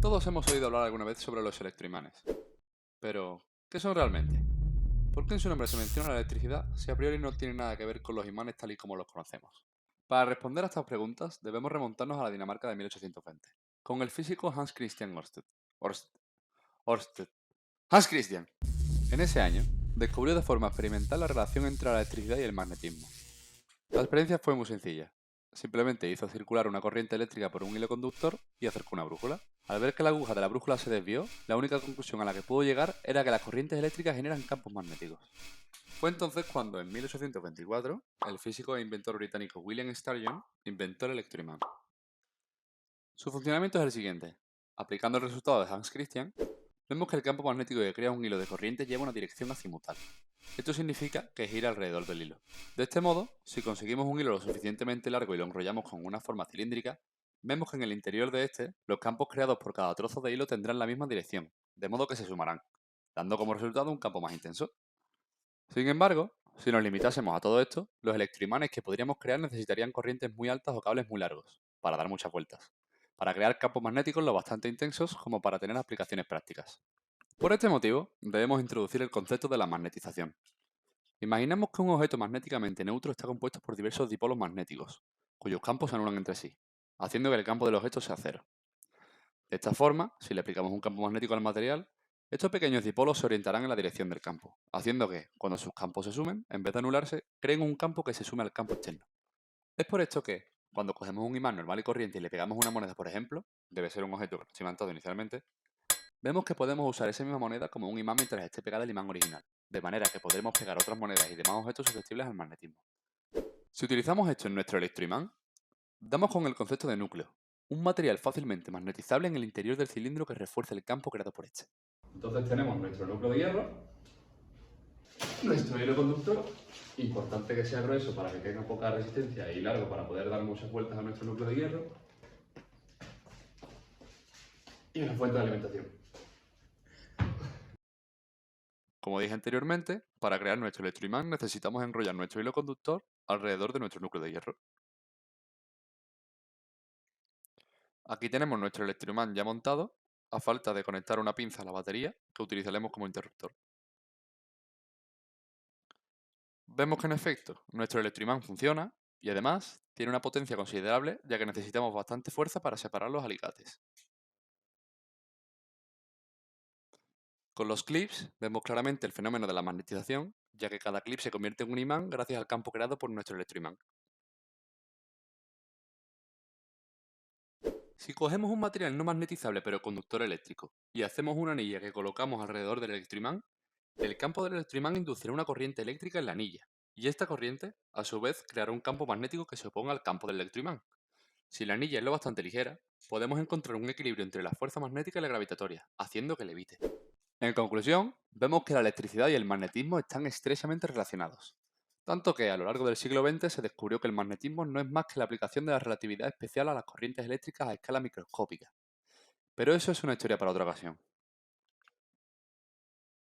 Todos hemos oído hablar alguna vez sobre los electroimanes. Pero, ¿qué son realmente? ¿Por qué en su nombre se menciona la electricidad si a priori no tiene nada que ver con los imanes tal y como los conocemos? Para responder a estas preguntas debemos remontarnos a la Dinamarca de 1820, con el físico Hans Christian Ørsted. Ørsted. Hans Christian. En ese año, descubrió de forma experimental la relación entre la electricidad y el magnetismo. La experiencia fue muy sencilla. Simplemente hizo circular una corriente eléctrica por un hilo conductor y acercó una brújula. Al ver que la aguja de la brújula se desvió, la única conclusión a la que pudo llegar era que las corrientes eléctricas generan campos magnéticos. Fue entonces cuando, en 1824, el físico e inventor británico William Sturgeon inventó el electroimán. Su funcionamiento es el siguiente. Aplicando el resultado de Hans Christian, vemos que el campo magnético que crea un hilo de corriente lleva una dirección azimutal. Esto significa que gira alrededor del hilo. De este modo, si conseguimos un hilo lo suficientemente largo y lo enrollamos con una forma cilíndrica, vemos que en el interior de este, los campos creados por cada trozo de hilo tendrán la misma dirección, de modo que se sumarán, dando como resultado un campo más intenso. Sin embargo, si nos limitásemos a todo esto, los electroimanes que podríamos crear necesitarían corrientes muy altas o cables muy largos, para dar muchas vueltas, para crear campos magnéticos lo bastante intensos como para tener aplicaciones prácticas. Por este motivo, debemos introducir el concepto de la magnetización. Imaginemos que un objeto magnéticamente neutro está compuesto por diversos dipolos magnéticos, cuyos campos se anulan entre sí, haciendo que el campo del objeto sea cero. De esta forma, si le aplicamos un campo magnético al material, estos pequeños dipolos se orientarán en la dirección del campo, haciendo que, cuando sus campos se sumen, en vez de anularse, creen un campo que se sume al campo externo. Es por esto que, cuando cogemos un imán normal y corriente y le pegamos una moneda, por ejemplo, debe ser un objeto imantado inicialmente, vemos que podemos usar esa misma moneda como un imán mientras esté pegada al imán original, de manera que podremos pegar otras monedas y demás objetos susceptibles al magnetismo. Si utilizamos esto en nuestro electroimán, damos con el concepto de núcleo, un material fácilmente magnetizable en el interior del cilindro que refuerza el campo creado por este. Entonces tenemos nuestro núcleo de hierro, nuestro hilo conductor, importante que sea grueso para que tenga poca resistencia y largo para poder dar muchas vueltas a nuestro núcleo de hierro, y una fuente de alimentación. Como dije anteriormente, para crear nuestro electroimán necesitamos enrollar nuestro hilo conductor alrededor de nuestro núcleo de hierro. Aquí tenemos nuestro electroimán ya montado, a falta de conectar una pinza a la batería que utilizaremos como interruptor. Vemos que en efecto nuestro electroimán funciona y además tiene una potencia considerable ya que necesitamos bastante fuerza para separar los alicates. Con los clips vemos claramente el fenómeno de la magnetización, ya que cada clip se convierte en un imán gracias al campo creado por nuestro electroimán. Si cogemos un material no magnetizable pero conductor eléctrico y hacemos una anilla que colocamos alrededor del electroimán, el campo del electroimán inducirá una corriente eléctrica en la anilla, y esta corriente, a su vez, creará un campo magnético que se oponga al campo del electroimán. Si la anilla es lo bastante ligera, podemos encontrar un equilibrio entre la fuerza magnética y la gravitatoria, haciendo que levite. En conclusión, vemos que la electricidad y el magnetismo están estrechamente relacionados. Tanto que a lo largo del siglo XX se descubrió que el magnetismo no es más que la aplicación de la relatividad especial a las corrientes eléctricas a escala microscópica. Pero eso es una historia para otra ocasión.